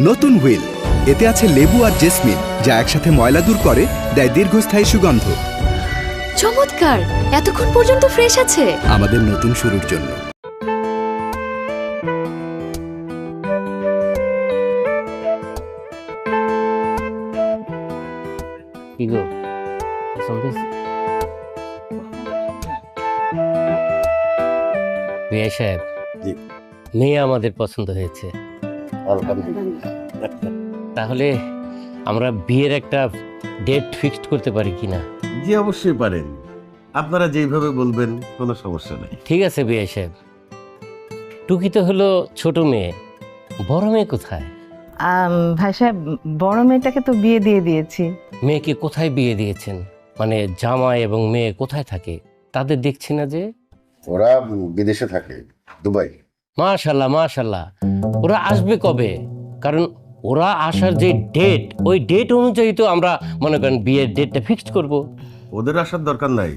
নতুন হুইল, এতে আছে লেবু আর জেসমিন, যা একসাথে ময়লা দূর করে, দেয় দীর্ঘস্থায়ী সুগন্ধ। চমৎকার, এতক্ষণ পর্যন্ত ফ্রেশ আছে। আমাদের নতুন শুরুর জন্য। কি গো পছন্দ হয়েছে? মিয়া সাহেব, মেয়ে আমাদের পছন্দ হয়েছে। তাহলে আমরা বিয়ের একটা ডেট ফিক্সড করতে পারি কিনা? জি অবশ্যই পারেন, আপনারা যেইভাবে বলবেন কোনো সমস্যা নেই। ঠিক আছে বিয়ে সাহেব। টুকি তো হলো ছোট মেয়ে, বড় মেয়ে কোথায়? ভাই সাহেব, বড় মেয়েটাকে তো বিয়ে দিয়ে দিয়েছি। মেয়েকে কোথায় বিয়ে দিয়েছেন? মানে জামাই এবং মেয়ে কোথায় থাকে? তাদের দেখছি না যে। ওরা বিদেশে থাকে, দুবাই। মাশাল্লাহ মাশাল্লাহ। ওরা আসবে কবে? কারণ ওরা আসার যে ডেট, ওই ডেট অনুযায়ী তো আমরা মনে করেন বিয়ের ডেটটা ফিক্সড করব। ওদের আসার দরকার নাই,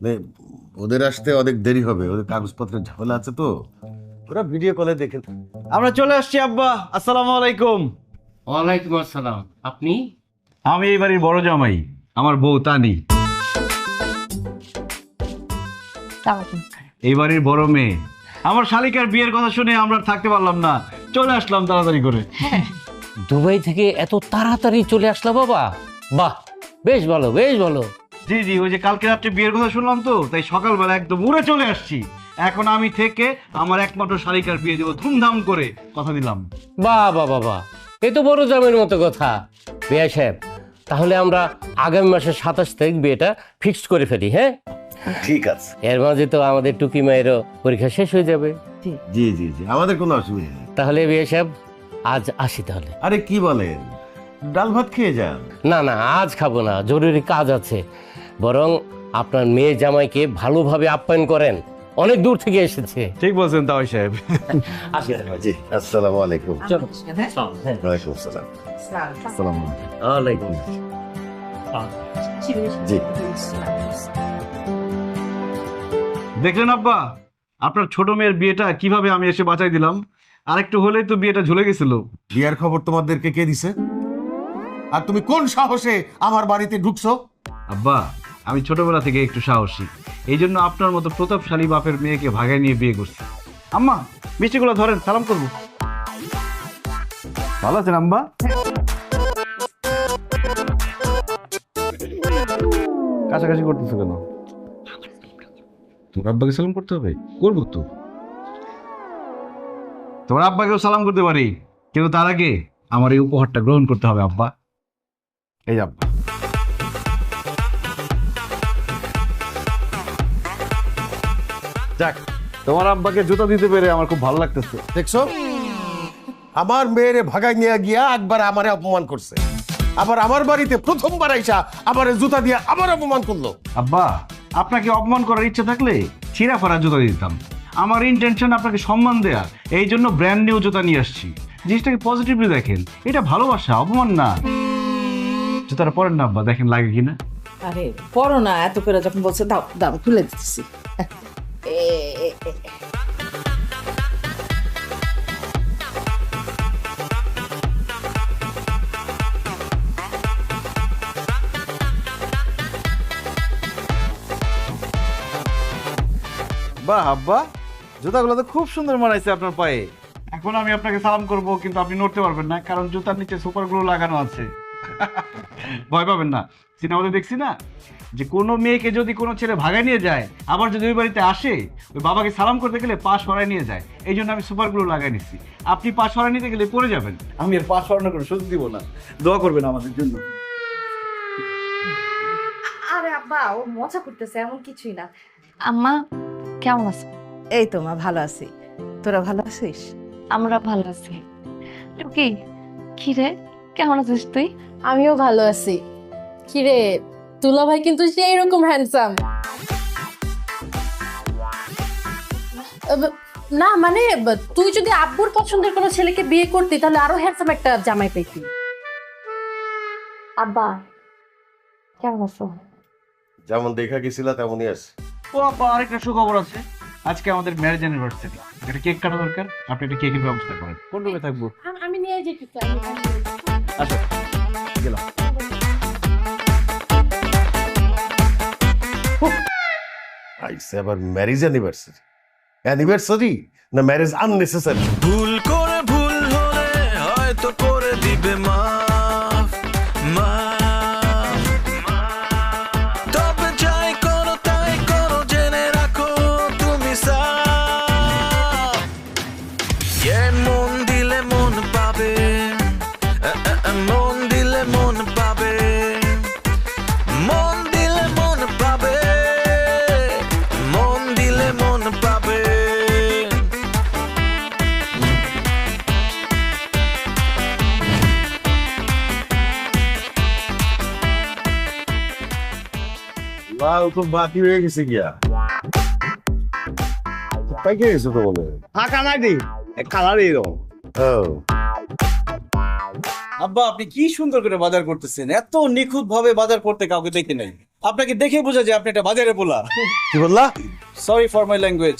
মানে ওদের আসতে অনেক দেরি হবে, ওদের কাগজপত্রের ঝামেলা আছে তো। ওরা ভিডিও কলে দেখেন। আমরা চলে আসছি আব্বা। আসসালামু আলাইকুম। ওয়ালাইকুম আসসালাম। আপনি? আমি এই বাড়ির বড় জামাই, আমার বউ তানি। এই বাড়ির বড় মেয়ে। আমার শালিকার বিয়ের কথা শুনে আমরা থাকতে পারলাম না, চলে আসলাম তাড়াতাড়ি করে। দুবাই থেকে এত তাড়াতাড়ি চলে আসলা বাবা? বাহ, বেশ ভালো বেশ ভালো। জি জি, ওই যে কালকে রাত্রে বিয়ের কথা শুনলাম তো, তাই সকালবেলা একদম উড়ে চলে আসছি। এখন আমি থেকে আমার একমাত্র শালিকার বিয়ে দেবো ধুমধাম করে, কথা দিলাম। বাহ বাহ বাহ বাহ, এ তো বড় জামের মতো কথা। বিয়া সাহেব, তাহলে আমরা আগামী মাসের 27 তারিখ বিয়েটা ফিক্সড করে ফেলি। হ্যাঁ ঠিক আছে। এর মাঝে তো আমাদের টুকি মায়েরও পরীক্ষা শেষ হয়ে যাবে। জি জি জি, আমাদের কোনো অসুবিধা নেই। তাহলে বিয়ে সাহেব আজ আসি তাহলে। আরে কি বলেন, ডাল ভাত খেয়ে যান। না না, আজ খাবো না, জরুরি কাজ আছে। বরং আপনার মেয়ে জামাইকে ভালোভাবে আপ্যায়ন করেন, অনেক দূর থেকে এসেছে। ঠিক বলছেন তাওই সাহেব। আসি জি, আসসালামু আলাইকুম। চলো। ওয়ালাইকুম আসসালাম। আসসালামু ওয়ালাইকুম। জি। দেখলেন আব্বা, আপনার ছোট মেয়ের বিয়েটা কিভাবে আমি এসে বাঁচাই দিলাম। আরেকটু হলেই তো বিয়েটা ঝুলে গেছিল। বিয়ার খবর তোমাদেরকে কে দিছে? আর তুমি কোন সাহসে আমার বাড়িতে ঢুকছো? আব্বা, আমি ছোটবেলা থেকে একটু সাহসী, এই জন্য আপনার মতো প্রতাপশালী বাপের মেয়েকে ভাগায় নিয়ে বিয়ে করছি। আম্মা, মিষ্টিগুলো ধরেন, সালাম করবো। ভালো আছেন আম্মা? কাছাকাছি করতেছো কেন? তোমার আব্বাকে সালাম করতে হবে? করবো তো। তোমার আব্বাকেও সালাম করতে পারি, কিন্তু তার আগে আমার এই উপহারটা গ্রহণ করতে হবে আব্বা। এই যে আব্বা। যাক, তোমার আব্বাকে জুতা দিতে পেরে আমার খুব ভালো লাগতেছে। দেখছো, আমার মেয়েরে ভাগাই নিয়ে গিয়া একবার আমারে অপমান করছে, আবার আমার বাড়িতে প্রথমবার আইসা আমারে জুতা দিয়ে আমার অপমান করলো। আব্বা, আপনাকে অপমান করার ইচ্ছা থাকলে ছিঁড়া ফাড়া জুতা দিতাম। আমার ইন্টেনশন আপনাকে সম্মান দেয়া, এই জন্য ব্র্যান্ড নিউ জুতা নিয়ে আসছি। জিনিসটাকে পজিটিভলি দেখেন, এটা ভালোবাসা, অপমান না। জুতাটা পরেন না আব্বা, দেখেন লাগে কিনা। আরে পড়ো না, এত করে যখন বলছে দাও দাও, খুলে দিচ্ছি। বাহ আব্বা, জুতাগুলো তো খুব সুন্দর মানাইছে আপনার পায়ে। এখন আমি আপনাকে সালাম করব, কিন্তু আপনি নড়তে পারবেন না, কারণ জুতার নিচে সুপার গ্লু লাগানো আছে। ভয় পাবেন না, সিনেমাতে দেখছি না যে কোনো মেয়েকে যদি কোনো ছেলে ভাগায় নিয়ে যায়, আবার যদি ওই বাড়িতে আসে, ওই বাবাকে সালাম করতে গেলে পা সরাই নিয়ে যায়। এই জন্য আমি সুপার গ্লু লাগাই নিচ্ছি। আপনি পা সরাই নিতে গেলে পড়ে যাবেন, আমি আর পা সরানো করে সুযোগ দিব না। দোয়া করবেন আমাদের জন্য। আরে আব্বা, ও মজা করতেছে, এমন কিছুই না। আম্মা কেমন আছো? এই তো মা, ভালো আছি। তোরা ভালো আছিস? আমরা ভালো আছি। টুকি, কি রে, কেমন আছিস তুই? আমিও ভালো আছি। কিরে, তুলা ভাই কিন্তু সেই রকম হ্যান্ডসাম। না মানে, তুই যদি আব্বুর পছন্দের কোনো ছেলেকে বিয়ে করতি তাহলে আরো হ্যান্ডসাম একটা জামাই পেতি। আব্বা কেমন আছো? যেমন দেখা গেছিলা তেমনই আছে। ও আব্বা, আরেকটা সুখবর আছে। আজকে আমাদের ম্যারেজ অ্যানিভার্সারি, একটা কেক কাটা দরকার। আপনি একটা কেকের ব্যবস্থা করেন। কোন রুমে থাকবো? আমি নিয়ে যেতেছি আসো গেলাম। আইসে আবার ম্যারেজ অ্যানিভার্সারি না ম্যারেজ আননেসেসারি? ভুল করে ভুল হলে হয়তো করে দিবে মাফ মাফ, তবে যাই করো তাই করো জেনে রাখো তুমি সাফ। মন দিলে মন পাবে, মন দিলে মন পাবে, মন দিলে মন পাবে, মন দিলে মন পাবে। লাল তো বাকি হয়ে গেছে গিয়া, পাইকে গেছে তো বলে। ফাঁকা নাই দি কালারই এরকম। আব্বা আপনি কি সুন্দর করে বাজার করতেছেন, এত নিখুঁত ভাবে বাজার করতে কাউকে দেখি নাই। আপনাকে দেখে বোঝা যায় আপনি একটা বাজারে পোলা। কি বললা? সরি ফর মাই ল্যাঙ্গুয়েজ,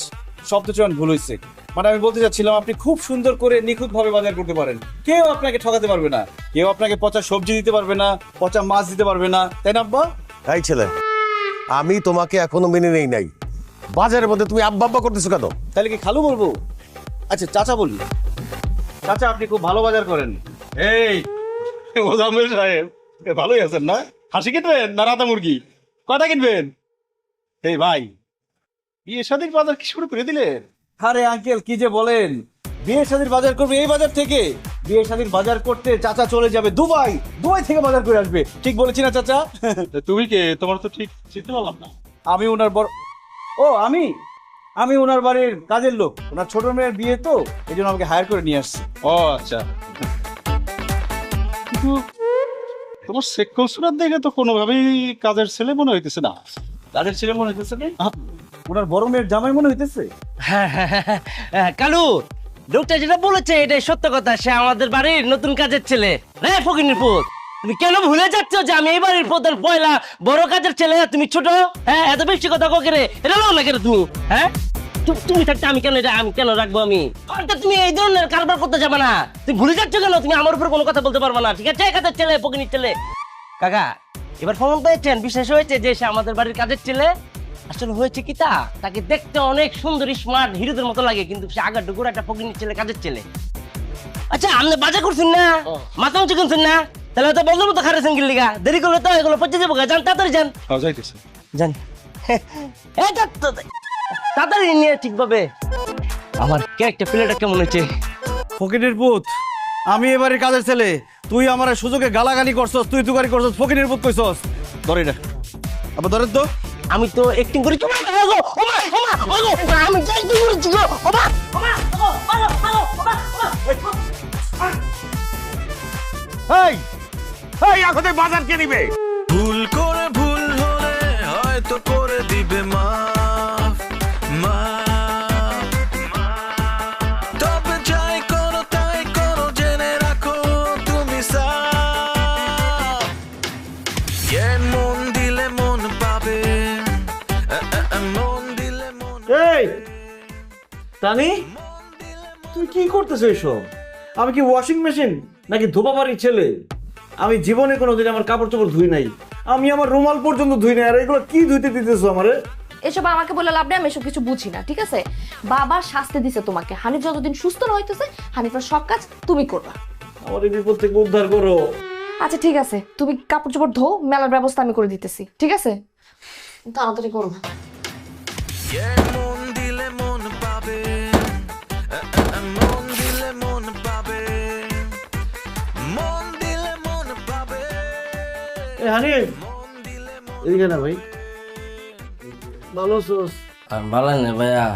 শব্দ চয়ন ভুল হয়েছে। মানে আমি বলতে চাচ্ছিলাম আপনি খুব সুন্দর করে নিখুঁত ভাবে বাজার করতে পারেন, কেউ আপনাকে ঠকাতে পারবে না, কেউ আপনাকে পচা সবজি দিতে পারবে না, পচা মাছ দিতে পারবে না, তাই না আব্বা? এই ছেলে, আমি তোমাকে এখনো মেনে নেই নাই। বাজারের মধ্যে তুমি আব্বা আব্বা করতেছো কেন? তাহলে কি খালু বলবো? আচ্ছা চাচা বলি। চাচা আপনি খুব ভালো বাজার করেন। এই মোজাম্মেল সাহেব ভালোই আছেন না? হাসি কিনবেন না রাতা মুরগি, কয়টা কিনবেন? এই ভাই বিয়ে শাদীর বাজার কি শুরু করে দিলেন? আরে আঙ্কেল কি যে বলেন, বিয়ে শাদীর বাজার করবে এই বাজার থেকে? বিয়ে শাদীর বাজার করতে চাচা চলে যাবে দুবাই, দুবাই থেকে বাজার করে আসবে। ঠিক বলেছি না চাচা? তুমি কে? তোমার তো ঠিক চিনতে পারলাম না। আমি ওনার বড়, ও আমি ওনার বাড়ির কাজের লোক, ওনার ছোট মেয়ের বিয়ে তো এই জন্য আমাকে হায়ার করে নিয়ে আসছে। ও আচ্ছা, কিন্তু তোমার সেক্কল সুরাত দেখে তো কোনোভাবেই কাজের ছেলে মনে হইতেছে না। কাজের ছেলে মনে হইতেছে না? ওনার বড় মেয়ের জামাই মনে হইতেছে। কালু লোকটা যেটা বলেছে এটাই সত্য কথা, সে আমাদের বাড়ির নতুন কাজের ছেলে। রে ফকিনের পুত, তুমি কেন ভুলে যাচ্ছ যে আমি এই বাড়ির প্রধান পয়লা বড় কাজের ছেলে, তুমি ছোট? হ্যাঁ এত বেশি কথা ককে এটা নাও না কেন তুমি? হ্যাঁ তুমি থাকতে আমি কেন রাখবো? আমি তুমি এই ধরনের কারবার করতে যাবে না। তুমি ভুলে যাচ্ছ কেন? তুমি আমার উপর কোনো কথা বলতে পারবে না, ঠিক আছে? কাজের ছেলে, ফকিনের ছেলে। কাকা এবার ফোন পেয়েছেন, বিশ্বাস হয়েছে যে সে আমাদের বাড়ির কাজের ছেলে? আসলে হয়েছে কি তাকে দেখতে অনেক সুন্দর স্মার্ট হিরোদের মতো লাগে, কিন্তু সে আগা ডুকুর একটা ফকিনের ছেলে, কাজের ছেলে। আচ্ছা আপনি বাজার করছেন না, মাথা উঁচু কিনছেন না, তাহলে তো বন্ধুর মতো খারেছেন গিল্লিগা। দেরি করলে তো এগুলো পচে যাবো, যান তাড়াতাড়ি যান। যাইতেছে জান তাড়াতাড়ি নিয়ে ঠিকভাবে। আমার ক্যারেক্টার প্লেটা কেমন হয়েছে? ফকিরের পুত, আমি এবারে কাজের ছেলে, তুই আমার সুযোগে গালাগালি করছস, তুই তুকারি করছস, ফকিরের পুত কইছস। ধরে না আবার ধরেন তো। আমি তো অ্যাক্টিং করি। আমি এখন বাজার কে নিবে? ভুল করে ভুল হলে হয়তো করে দিবে মাফ মাফ, তবে যাই করো তাই করো জেনে রাখো তুমি সাফ। মন দিলে মন পাবে, মন দিলে মন। এই তানি, তুই কি করতেছ এসব? আমি কি ওয়াশিং মেশিন নাকি ধোপা বাড়ির ছেলে? আমি জীবনে কোনোদিন আমার কাপড় চোপড় ধুই নাই, আমি আমার রুমাল পর্যন্ত ধুই নাই, আর এগুলো কি ধুইতে দিতেছো আমারে? এসব আমাকে বলে লাভ নেই, আমি এসব কিছু বুঝি না, ঠিক আছে? বাবা শাস্তি দিছে তোমাকে, হানিফ যতদিন সুস্থ না হইতেছে হানিফের সব কাজ তুমি করবা। আমার এই বিপদ থেকে উদ্ধার করো। আচ্ছা ঠিক আছে, তুমি কাপড় চোপড় ধো, মেলার ব্যবস্থা আমি করে দিতেছি, ঠিক আছে? তাড়াতাড়ি করো। মন দিলে মন পাবে, মন দিলে মন পাবে, মন দিলে মন পাবে। হানিফ এদিকে না ভাই, ভালো আছোস? ভালো না ভাইয়া,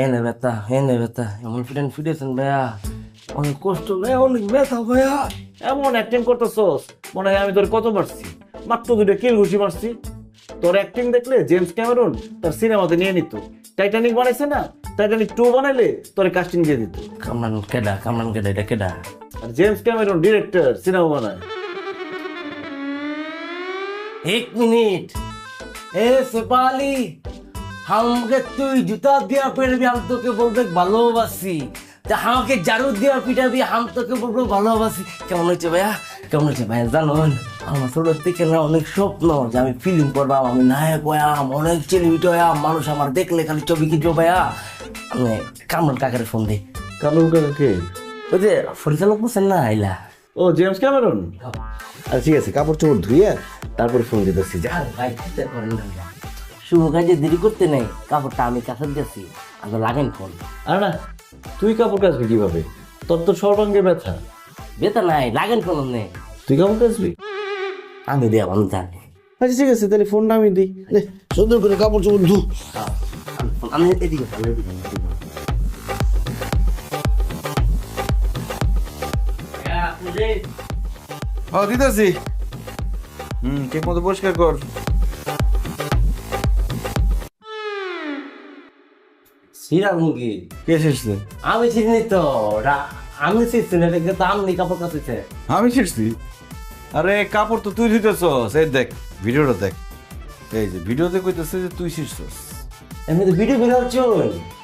এনে ব্যথা এমন ফিটেছেন ভাইয়া, অনেক কষ্ট ভাইয়া, অনেক ব্যথা ভাইয়া। এমন অ্যাক্টিং করতেছস মনে হয় আমি তোর কত মারছি, মাত্র 2টা কিল ঘুষি মারছি। তোর অ্যাক্টিং দেখলে জেমস ক্যামেরন তার সিনেমাতে নিয়ে নিত। টাইটানিক বানাইছে না, টাইটানিক 2 বানাইলে তোর কাস্টিং দিয়ে দিত। কামরান কেডা এটা কেডা? আর জেমস ক্যামেরন ডিরেক্টর, সিনেমা বানায়। एक मिनट, ए सेपाली, हमके তুই জুতা দিয়া পেরবি, আমি তোকে বলতে ভালোবাসি। তা আমাকে জারু দিয়ে পিটাবি, হাম তোকে বলবো ভালোবাসি। কেমন হয়েছে ভাইয়া, কেমন হয়েছে ভাইয়া? জানো আমার ছোটোর থেকে না অনেক স্বপ্ন যে আমি ফিল্ম করবাম, আমি নায়ক হয়াম, অনেক সেলিব্রিটি হয়াম, মানুষ আমার দেখলে খালি ছবি কিনবো ভাইয়া। আমি কামরুল কাকারে ফোন দিই। কামরুল কাকাকে? ওই যে পরিচালক বলছেন না আইলা। ও জেমস ক্যামেরন। আচ্ছা ঠিক আছে, কাপড় চোপড় ধুইয়া তারপরে ফোন দিতেছি। যা ভাই চিন্তা করেন না ভাইয়া, শুভ কাজে দেরি করতে নেই, কাপড়টা আমি কাছে দিয়েছি, আগে লাগেন ফোন। আর না, তুই কাপড় কাচবি কিভাবে? তোর তো সর্বাঙ্গে ব্যথা। বেতা নাই, লাগেন ফোন নেই, তুই কাপড় কাচবি? আমি দেয়া আমি জানি। আচ্ছা ঠিক আছে, তাহলে ফোনটা আমি দিই। সুন্দর করে কাপড় চোপড় ধু। আমি এদিকে ফোন, এদিকে। দিতেছি। ঠিক মতো পরিষ্কার কর। সিরাম মুগি কে ছিঁড়ছে? আমি চিনি তো, আমি চিনছি না, দেখে তো আমি কাপড় কাচেছে। আমি ছিঁড়ছি? আরে কাপড় তো তুই ধুইতেছস। এই দেখ ভিডিওটা দেখ, এই যে ভিডিওতে কইতেছে যে তুই ছিঁড়ছস। এমনি তো ভিডিও বের হচ্ছে।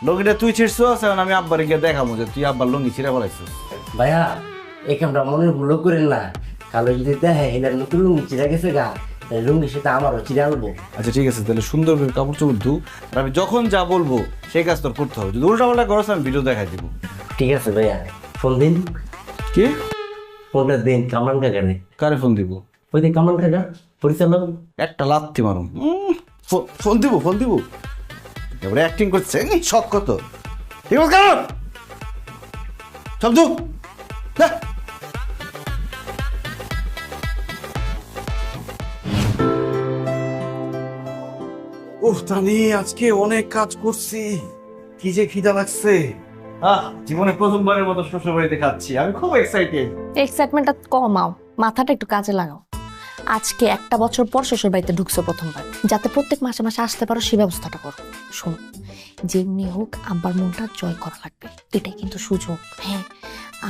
লঙ্গিটা তুই ছিঁড়ছস, এখন আমি আব্বারে গিয়ে দেখাবো যে তুই আব্বার লঙ্গি ছিঁড়ে ফেলাইছস। ভাইয়া এই কামটা মনের ভুল করেন না, কালো যদি দেখে এটার নতুন লুঙ্গি চিরা গেছে গা, তাই লুঙ্গির সাথে আমারও চিরা আনবো। আচ্ছা ঠিক আছে, তাহলে সুন্দর করে কাপড় চোপড় ধু। আর আমি যখন যা বলবো সেই কাজ তোর করতে হবে। যদি উল্টাপাল্টা করছ আমি ভিডিও দেখাই দিব। ঠিক আছে ভাইয়া, ফোন দিন। কি? ফোনটা দিন কামরান কাকারে। কারে ফোন দিব? ওই দিন কামরান কাকা পরিচালক। একটা লাথি মারুম। ফোন দিব, ফোন দিব। এবারে অ্যাক্টিং করছে, শখ কত। ঠিক আছে কারণ সব ধু। ওহ তানি, আজকে অনেক কাজ করছি, কি যে খিদা লাগছে। জীবনে প্রথমবারের মতো শ্বশুর বাড়িতে খাচ্ছি, আমি খুব এক্সাইটেড। এক্সাইটমেন্টটা কমাও, মাথাটা একটু কাজে লাগাও। আজকে 1 বছর পর শ্বশুর বাড়িতে ঢুকছো প্রথমবার, যাতে প্রত্যেক মাসে মাসে আসতে পারো সেই ব্যবস্থাটা করো। শোনো, যেমনি হোক আব্বার মনটা জয় করা লাগবে, এটাই কিন্তু সুযোগ। হ্যাঁ,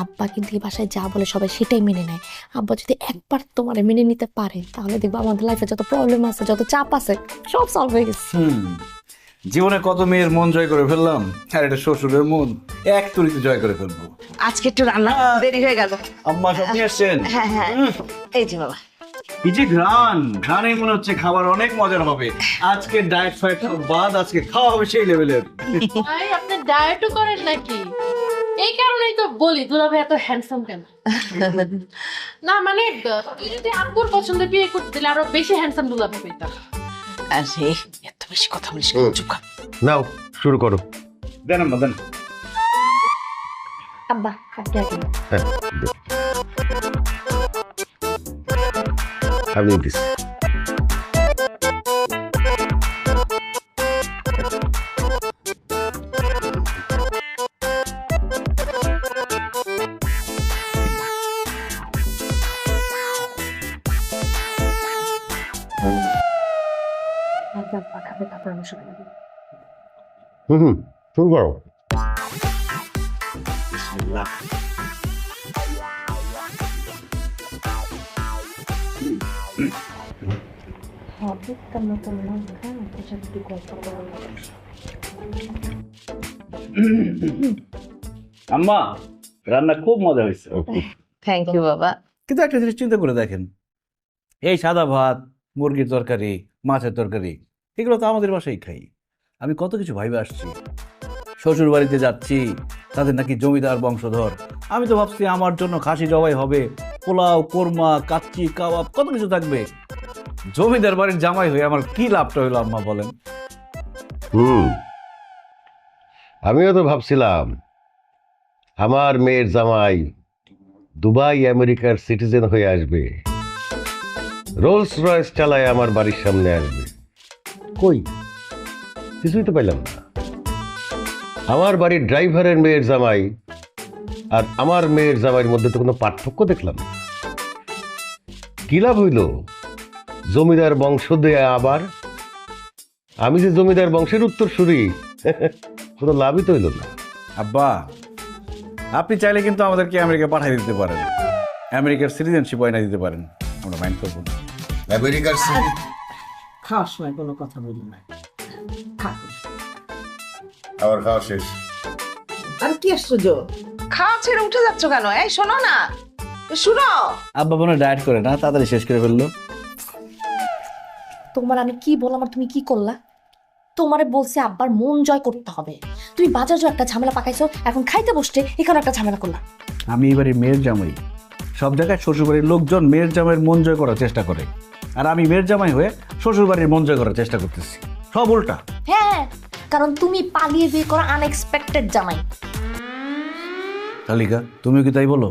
আব্বা কিন্তু এই বাসায় যা বলে সবাই সেটাই মেনে নেয়। আব্বা যদি একবার তোমার মেনে নিতে পারে, তাহলে দেখবো আমাদের লাইফে যত প্রবলেম আছে, যত চাপ আছে, সব সলভ হয়ে গেছে। জীবনে কত মেয়ের মন জয় করে ফেললাম, আর এটা শ্বশুরের মন এক তুড়িতে জয় করে ফেলবো। আজকে একটু রান্না দেরি হয়ে গেল। আম্মা সব নিয়ে আসছেন? হ্যাঁ হ্যাঁ, এই যে বাবা। এই যে ঘ্রাণে মনে হচ্ছে খাবার অনেক মজার হবে। আজকে ডায়েট ফাইট বাদ আজকে খাওয়া হবে সেই লেভেলের। ভাই আপনি ডায়েটও করেন নাকি? এই কারণেই তো বলি দুলাভাই এত হ্যান্ডসাম কেন। না মানে তুই যদি আব্বুর পছন্দের বিয়ে করতে দিলে আরো বেশি হ্যান্ডসাম দুলাভাই পেতাম। আরে এত বেশি কথা বলিস, চুপ কর। নাও শুরু করো। দেন আম্মা দেন। আব্বা আপনি আগে। হ্যাঁ আমি দিচ্ছি। আব্বা খাবে, তারপর আমি শুরু করবো। শুরু করো। আম্মা রান্না খুব মজা হয়েছে। থ্যাংক ইউ বাবা। কিন্তু একটা জিনিস চিন্তা করে দেখেন, এই সাদা ভাত, মুরগির তরকারি, মাছের তরকারি, এগুলো তো আমাদের বাসায় খাই। আমি কত কিছু ভাইবে আসছি, শ্বশুর বাড়িতে যাচ্ছি, তাদের নাকি জমিদার বংশধর। আমি তো ভাবছি আমার জন্য খাসি জবাই হবে, পোলাও, কোরমা, কাচ্চি, কাবাব, কত কিছু থাকবে। জমিদার বাড়ির জামাই হয়ে আমার কি লাভটা হইলো আম্মা বলেন? আমিও তো ভাবছিলাম আমার মেয়ের জামাই দুবাই আমেরিকার সিটিজেন হয়ে আসবে, রোলস রয়েস চালায় আমার বাড়ির সামনে আসবে। কই কিছুই তো পাইলাম না। আমার বাড়ির ড্রাইভারের মেয়ের জামাই আর আমার মেয়ের জামাইয়ের মধ্যে তো কোনো পার্থক্য দেখলাম না। কি লাভ হইল জমিদার বংশ দেয়া, আবার আমি যে জমিদার বংশের উত্তরসূরি, কোনো লাভই তো হইল না। আব্বা আপনি চাইলে কিন্তু আমাদেরকে আমেরিকা পাঠিয়ে দিতে পারেন, আমেরিকার সিটিজেনশিপ এনে দিতে পারেন, আমরা মাইন্ড করবো না। আমেরিকার খাওয়ার সময় কোনো কথা বলি না। আবার খাওয়া শেষ। আরে কি আশ্চর্য, খাওয়া ছেড়ে উঠে যাচ্ছ কেন? এই শোনো না, শুনো। আব্বা মনে ডায়েট করে না, তাড়াতাড়ি শেষ করে ফেললো। তোমার আমি কি বললাম আর তুমি কি করলা? তোমারে বলছে আব্বার মন জয় করতে হবে, তুমি বাজার একটা ঝামেলা পাকাইছো, এখন খাইতে বসতে এখানে একটা ঝামেলা করলা। আমি এবারে মেয়ের জামাই, সব জায়গায় শ্বশুরবাড়ির লোকজন মেয়ের জামাইয়ের মন জয় করার চেষ্টা করে, আর আমি মেয়ের জামাই হয়ে শ্বশুরবাড়ির মন জয় করার চেষ্টা করতেছি। সব উল্টা। হ্যাঁ, কারণ তুমি পালিয়ে বিয়ে করা আনএক্সপেক্টেড জামাই। তালিকা, তুমিও কি তাই বলো?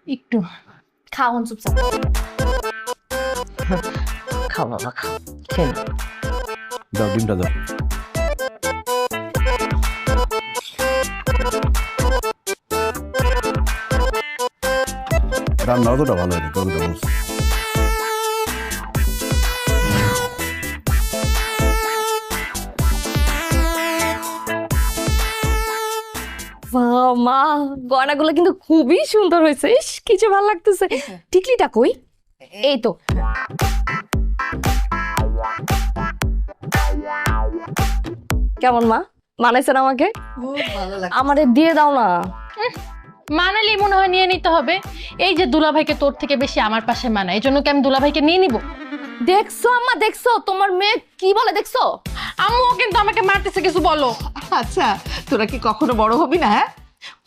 একটু খাওন চুপচাপ। খাও বাবা খাও, খেয়ে নাও। দাও ডিমটা দাও। রান্না অতটা ভালো হয়নি, ততটা বলছি। মা, গয়নাগুলো কিন্তু খুবই সুন্দর হয়েছে। ইস, কিছু ভালো লাগতেছে। টিকলিটা কই? এই তো। কেমন মা, মানাইছেন আমাকে? আমারে দিয়ে দাও না। মানালি মনে হয় নিয়ে নিতে হবে। এই যে দুলাভাইকে তোর থেকে বেশি আমার পাশে মানায়, এই জন্য কি আমি দুলাভাইকে নিয়ে নিব? দেখছো আম্মা, দেখছো তোমার মেয়ে কি বলে? দেখছো আম্মু কিন্তু আমাকে মারতেছে, কিছু বলো। আচ্ছা, তোরা কি কখনো বড় হবি না? হ্যাঁ,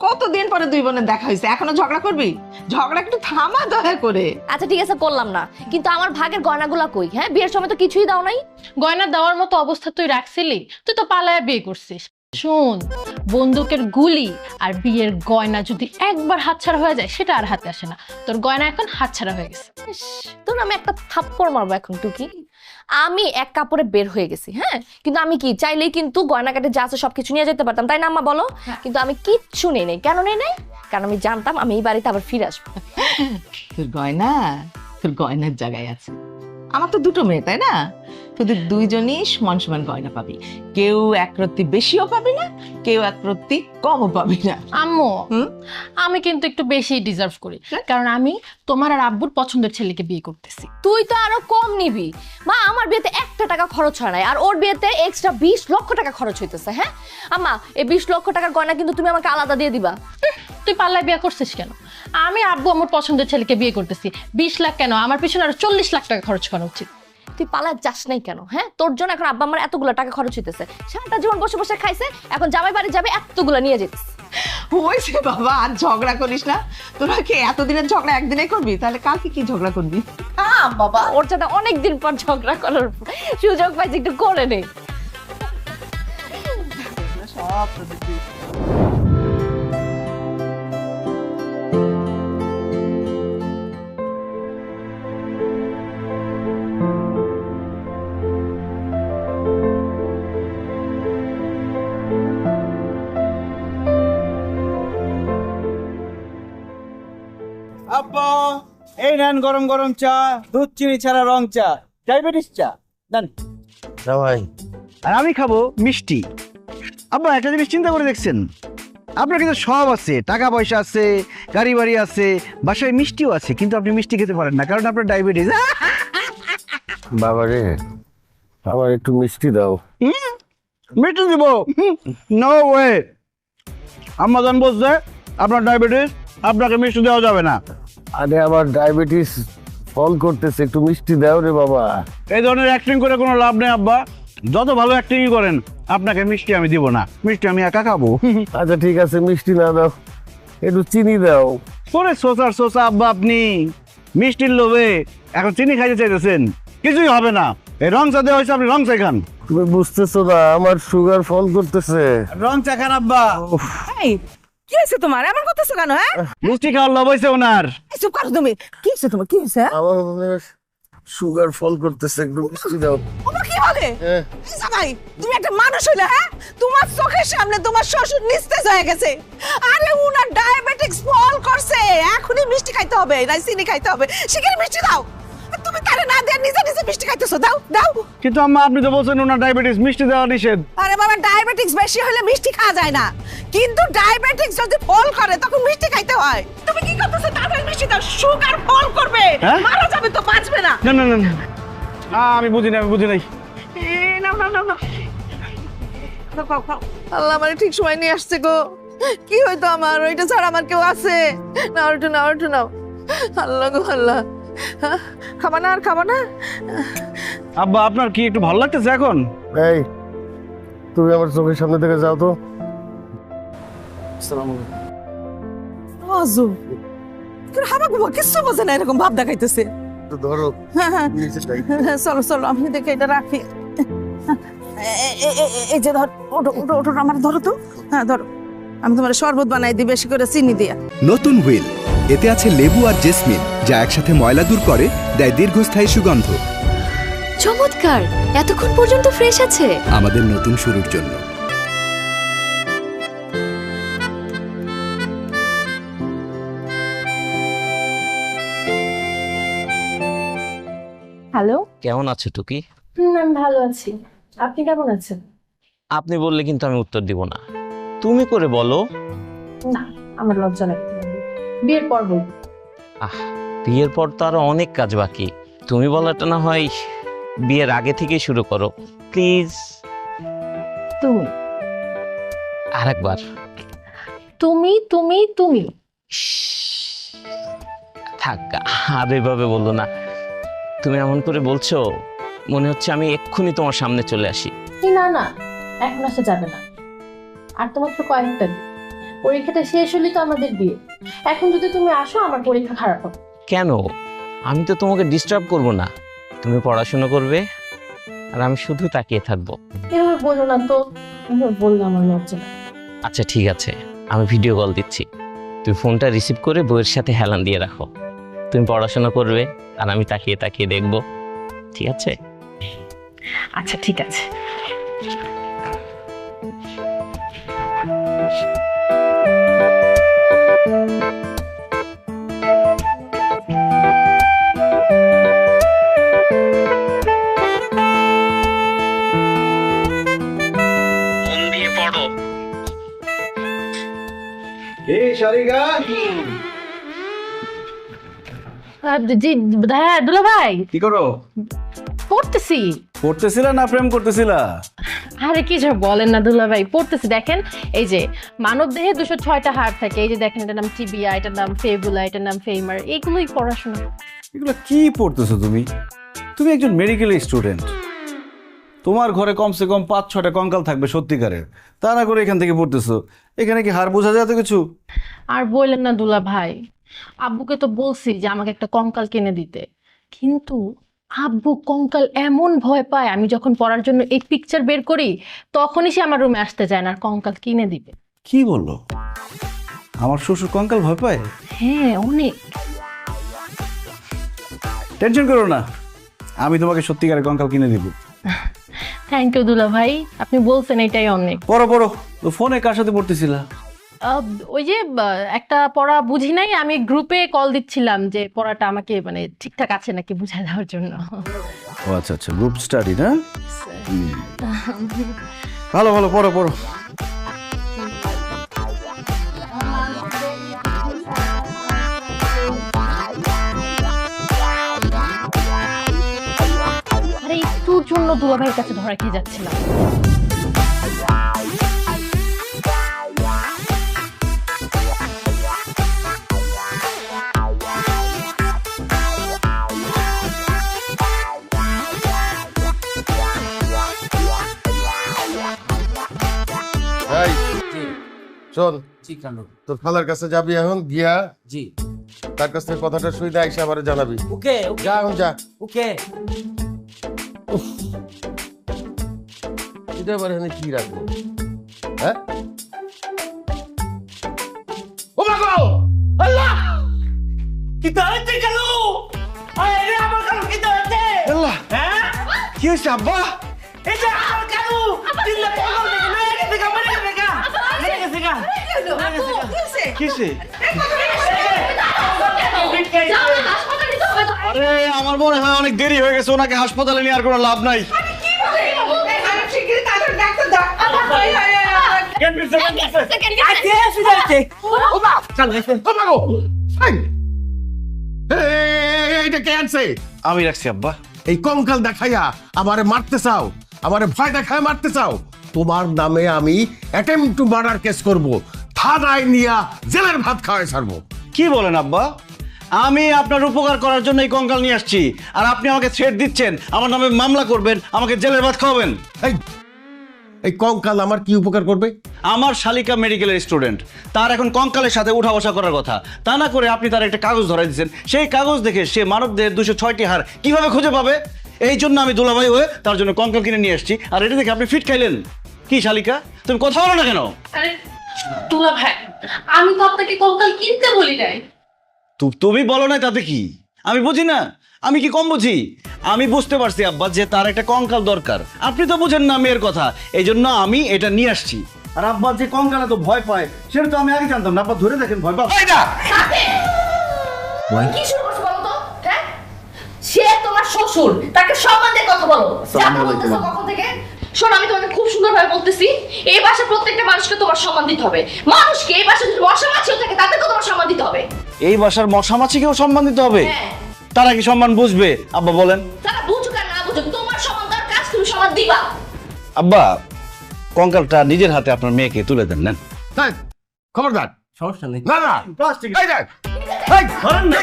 কতদিন পরে দুই বোনের দেখা হয়েছে, এখনো ঝগড়া করবি? ঝগড়া একটু থামা দয়া করে। আচ্ছা ঠিক আছে, করলাম না, কিন্তু আমার ভাগের গয়নাগুলা কই? হ্যাঁ, বিয়ের সময় তো কিছুই দাও নাই। গয়না দেওয়ার মতো অবস্থা তুই রাখছিলি? তুই তো পালায়া বিয়ে করছিস। শোন, বন্দুকের গুলি আর বিয়ের গয়না যদি একবার হাতছাড়া হয়ে যায়, সেটা আর হাতে আসে না। তোর গয়না এখন হাতছাড়া হয়ে গেছে। তোর আমি একটা থাপ্পড় মারবো এখন টুকি। আমি এক কাপড়ে বের হয়ে গেছি, হ্যাঁ, কিন্তু আমি কি চাইলেই কিন্তু গয়না কাটে যা আছে সবকিছু নিয়ে যেতে পারতাম, তাই না আম্মা বলো? কিন্তু আমি কিচ্ছু নেই নাই। কেন নেই নাই? কারণ আমি জানতাম আমি এই বাড়িতে আবার ফিরে আসবো। তোর গয়না তোর গয়নার জায়গায় আছে। আমার তো দুটো মেয়ে, তাই না? তোদের দুইজনই সমান সমান গয়না পাবি, কেউ এক রত্তি বেশিও পাবি না, কেউ এক রত্তি কমও পাবি না। আম্মু, আমি কিন্তু একটু বেশি ডিজার্ভ করি, কারণ আমি তোমার আর আব্বুর পছন্দের ছেলেকে বিয়ে করতেছি। তুই তো আরো কম নিবি মা, আমার বিয়েতে 1 টাকা খরচ হয় নাই, আর ওর বিয়েতে এক্সট্রা 20 লক্ষ টাকা খরচ হইতেছে। হ্যাঁ আম্মা, এই 20 লক্ষ টাকার গয়না কিন্তু তুমি আমাকে আলাদা দিয়ে দিবা। তুই পাল্লায় বিয়ে করছিস কেন? আমি আব্বু আমার পছন্দের ছেলেকে বিয়ে করতেছি, 20 লাখ কেন? আমার পিছনে আরো 40 লাখ টাকা খরচ করা উচিত। তুই পালা যাস নাই কেন? হ্যাঁ, তোর জন্য এখন আব্বা আমার এতগুলো টাকা খরচ হইতেছে। সারাটা জীবন বসে বসে খাইছে, এখন জামাই বাড়ি যাবে এতগুলো নিয়ে যেতেছে। হয়েছে বাবা, আর ঝগড়া করিস না। তোরা কি এতদিনের ঝগড়া একদিনে করবি? তাহলে কালকে কি ঝগড়া করবি? বাবা, ওর সাথে অনেকদিন পর ঝগড়া করার সুযোগ পাইছি, একটু করে নেই। আব্বা, এই নেন গরম গরম চা, দুধ চিনি ছাড়া রং চা, ডায়াবেটিস চা দেন। জামাই, আর আমি খাবো মিষ্টি। আব্বা, একটা জিনিস চিন্তা করে দেখছেন? আপনার কিন্তু সব আছে, টাকা পয়সা আছে, গাড়ি বাড়ি আছে, বাসায় মিষ্টিও আছে, কিন্তু আপনি মিষ্টি খেতে পারেন না, কারণ আপনার ডায়াবেটিস। বাবা রে, আমার একটু মিষ্টি দাও। মিষ্টি দিব? No way. আম্মা জান বলছে আপনার ডায়াবেটিস, আপনাকে মিষ্টি দেওয়া যাবে না। আরে আমার ডায়াবেটিস ফল করতেছে, একটু মিষ্টি দাও রে বাবা। এই ধরনের অ্যাক্টিং করে কোনো লাভ নেই আব্বা, যত ভালো অ্যাক্টিংই করেন, আপনাকে মিষ্টি আমি দিব না, মিষ্টি আমি একা খাবো। আচ্ছা ঠিক আছে, মিষ্টি না দাও, একটু চিনি দাও। পরে সোসার সোসা আব্বা, আপনি মিষ্টির লোভে এখন চিনি খাইতে চাইতেছেন, কিছুই হবে না। এই রং চা দেওয়া হয়েছে, আপনি রং চা খান। তুমি বুঝতেছো না, আমার সুগার ফল করতেছে। রং চা খান আব্বা। কি হয়েছে তোমার? এমন করতেছো কেন? হ্যাঁ, মিষ্টি খাওয়ার লোভ হয়েছে ওনার। চুপ করো তুমি। কি হয়েছে তোমার? কি হয়েছে? আমার সুগার ফল করতেছে, একটু মিষ্টি দাও। ওমা কি বলে? জামাই, তুমি একটা মানুষ হইলে? হ্যাঁ, তোমার চোখের সামনে তোমার শ্বশুর নিস্তেজ হয়ে গেছে, আরে উনার ডায়াবেটিক্স ফল করছে, এখনই মিষ্টি খাইতে হবে, না চিনি খাইতে হবে। শিগগিরই মিষ্টি দাও। তুমি তারে না দিয়ে নিজে নিজে মিষ্টি খাইতেছো, দাও দাও। কিন্তু আম্মা, আপনি তো বলছেন ওনার ডায়াবেটিস, মিষ্টি দেওয়া নিষেধ। আরে বাবা, ডায়াবেটিক্স বেশি হলে মিষ্টি খাওয়া যায় না, কিন্তু ডায়াবেটিক্স যদি ফল করে তখন মিষ্টি খাইতে হয়। তুমি কি করতেছো? তাড়াতাড়ি মিষ্টি দাও, সুগার ফল করবে, মারা যাবে তো, বাঁচবে না। না না না, আমি বুঝি নাই, আমি বুঝি নাই। নাও নাও নাও নাও, খাও খাও। আল্লাহ, মানে ঠিক সময় নিয়ে আসছে গো। কি হইতো আমার? ওইটা ছাড়া আমার কেউ আছে? না ওঠো না, ওঠো না। আল্লাহ গো আল্লাহ। খাবা না আর খাবা না? আব্বা আপনার কি একটু ভালো লাগতেছে এখন? এই তুমি আমার চোখের সামনে থেকে যাও তো। আজু হাবা বাবা কিছু বোঝে না, এরকম ভাব দেখাইতেছে। তো ধরো চলো চলো, আমি দেখে এটা রাখি। এই যে ধর, ওটো ওটো ওটো, আমার ধরো তো। হ্যাঁ ধরো, আমি তোমার শরবত বানাই দিই বেশি করে চিনি দিয়া। নতুন হুইল, এতে আছে লেবু আর জেসমিন, যা একসাথে ময়লা দূর করে, দেয় দীর্ঘস্থায়ী সুগন্ধ। চমৎকার, এতক্ষণ পর্যন্ত ফ্রেশ আছে। আমাদের নতুন শুরুর জন্য। হ্যালো, কেমন আছো টুকি? আমি ভালো আছি। আপনি কেমন আছেন? আপনি বললে কিন্তু আমি উত্তর দিব না, তুমি করে বলো। না, আমার লজ্জা লাগবে। বিয়ের পর বলবো। বিয়ের পর তো আরো অনেক কাজ বাকি, তুমি বলাটা না হয় বিয়ের আগে থেকেই শুরু করো প্লিজ। তুমি আরেকবার। তুমি তুমি তুমি থাক, আর এভাবে বললো না। তুমি এমন করে বলছো, মনে হচ্ছে আমি এক্ষুনি তোমার সামনে চলে আসি। না না, এখন আসা যাবে না। আর তো মাত্র কয়েকটা দিন, পরীক্ষাটা শেষ হলে তো আমাদের বিয়ে। এখন যদি তুমি আসো, আমার পরীক্ষা খারাপ হবে। কেন? আমি তো তোমাকে ডিস্টার্ব করব না, তুমি পড়াশোনা করবে আর আমি শুধু তাকিয়ে থাকবো। এভাবে বলো না তো, বললাম আমার লজ্জা লাগে। আচ্ছা ঠিক আছে, আমি ভিডিও কল দিচ্ছি, তুমি ফোনটা রিসিভ করে বইয়ের সাথে হেলান দিয়ে রাখো। তুমি পড়াশোনা করবে আর আমি তাকিয়ে তাকিয়ে দেখবো, ঠিক আছে? আচ্ছা ঠিক আছে। এই শারিকা, জি হ্যাঁ দুলা ভাই, কি করো? পড়তেছি। পড়তেছিলা না প্রেম করতেছিলা? আরে কি যে বলেন না দুলা ভাই, পড়তেছি। দেখেন এই যে মানব দেহে 206টা হাড় থাকে, এই যে দেখেন এটার নাম টিবিয়া, এটার নাম ফেবুলা, এটার নাম ফেমার, এইগুলোই পড়াশোনা। এগুলো কি পড়তেছো তুমি? তুমি একজন মেডিকেল স্টুডেন্ট, তোমার ঘরে কমসে কম 5-6টা কঙ্কাল থাকবে সত্যিকারের, তা না করে এখান থেকে পড়তেছো। এখানে কি হাড় বোঝা যায় তো কিছু? আর বললেন না দুলা ভাই, আব্বুকে তো বলছি যে আমাকে একটা কঙ্কাল কিনে দিতে, কিন্তু আব্বু কঙ্কাল এমন ভয় পায়, আমি যখন পড়ার জন্য এই পিকচার বের করি তখনই সে আমার রুমে আসতে চায় না আর কঙ্কাল কিনে দিবে। কি বললো? আমার শ্বশুর কঙ্কাল ভয় পায়? হ্যাঁ অনেক। টেনশন করো না, আমি তোমাকে সত্যিকারের কঙ্কাল কিনে দিব। থ্যাংক ইউ দুলা ভাই, আপনি বলছেন এটাই অনেক। পড়ো পড়ো। তো ফোনে কার সাথে পড়তেছিলা? ওই যে একটা পড়া বুঝি নাই, আমি গ্রুপে কল দিচ্ছিলাম যে পড়াটা আমাকে মানে ঠিকঠাক আছে নাকি বুঝাই দেওয়ার জন্য। ও আচ্ছা আচ্ছা, গ্রুপ স্টাডি না? ভালো ভালো, পড়ো পড়ো। আরে একটুর জন্য দুলা ভাইয়ের কাছে ধরা খেয়ে যাচ্ছিলাম। শোন, তোর খালার কাছে যাবি এখন, গিয়া জি তার কাছ থেকে কথাটা শুই না, এসে আবার জানাবি। ওকে যা এখন যা। ওকে। এটা আবার এখানে কি রাখবো? হ্যাঁ, ও মা গো, আল্লাহ কি হচ্ছে কালু? আরে আমার কালু কি হচ্ছে? আল্লাহ, হ্যাঁ কি হয়েছে আব্বা? এই যে আমার কালু দিল্লা পাগল থেকে মেরে গেছে গা, মেরে গেছে গা, মেরে গেছে গা। কিসে? আরে আমার মনে হয় অনেক দেরি হয়ে গেছে, ওনাকে হাসপাতালে নিয়ে আর কোনো লাভ নাই। এইটা কে আনছে? আমি রাখছি আব্বা। এই কঙ্কাল দেখাইয়া আমারে মারতে চাও, আমারে ভয় দেখায় মারতে চাও? তোমার নামে আমি অ্যাটেম্পট টু মার্ডার কেস করব, থানায় নিয়ে জেলের ভাত খাওয়াই ছাড়বো। কি বলেন আব্বা? আমি আপনার উপকার করার জন্য এই কঙ্কাল নিয়ে আসছি, আর আপনি আমাকে থ্রেট দিচ্ছেন, আমার নামে মামলা করবেন, আমাকে জেলের ভাত খাওয়াবেন। এই কঙ্কাল আমার কি উপকার করবে? আমার শালিকা মেডিকেলের স্টুডেন্ট, তার এখন কঙ্কালের সাথে উঠা বসা করার কথা, তা না করে আপনি তার একটা কাগজ ধরাই দিচ্ছেন। সেই কাগজ দেখে সে মানবদের 206টি হাড় কিভাবে খুঁজে পাবে? এই জন্য আমি দুলাভাই হয়ে তার জন্য কঙ্কাল কিনে নিয়ে আসছি, আর এটা দেখে আপনি ফিট খাইলেন। কি শালিকা, তুমি কথা বলো না কেন? আরে দুলা ভাই, আমি তো আপনাকে কঙ্কাল কিনতে বলি নাই। তুমি বলো না তাতে কি? আমি বুঝি না? আমি কি কম বুঝি? আমি বুঝতে পারছি আব্বা যে তার একটা কঙ্কাল দরকার, আপনি তো বুঝেন না মেয়ের কথা, এই জন্য আমি এটা নিয়ে আসছি। আর আব্বা যে কঙ্কালে তো ভয় পায় সেটা তো আমি আগে জানতাম না। আব্বা ধরে দেখেন ভয় পায় না। কি শুরু করছো বলো তো? হ্যাঁ, সে তোমার শ্বশুর, তাকে সম্মান দিয়ে কথা বলো। যা বলতেছো কখন থেকে? শোনো, আমি তোমাকে খুব সুন্দরভাবে বলতেছি, এই বাসার প্রত্যেকটা মানুষকে তোমার সম্মান দিতে হবে। মানুষকে এই বাসায় যদি মশা মাছিও থাকে তাদেরকে তোমার সম্মান দিতে হবে। এই বাসার মশা মাছিকেও সম্মান দিতে হবে? হ্যাঁ। তারা কি সম্মান বুঝবে আব্বা বলেন? তারা বুঝুক আর না বুঝুক, তোমার সম্মান দেওয়ার কাজ তুমি সম্মান দিবা। আব্বা, কঙ্কালটা নিজের হাতে আপনার মেয়েকে তুলে দেন। নেন। খবরদার। সমস্যা নেই। না না, প্লাস্টিক এই দেখ। ধরেন না।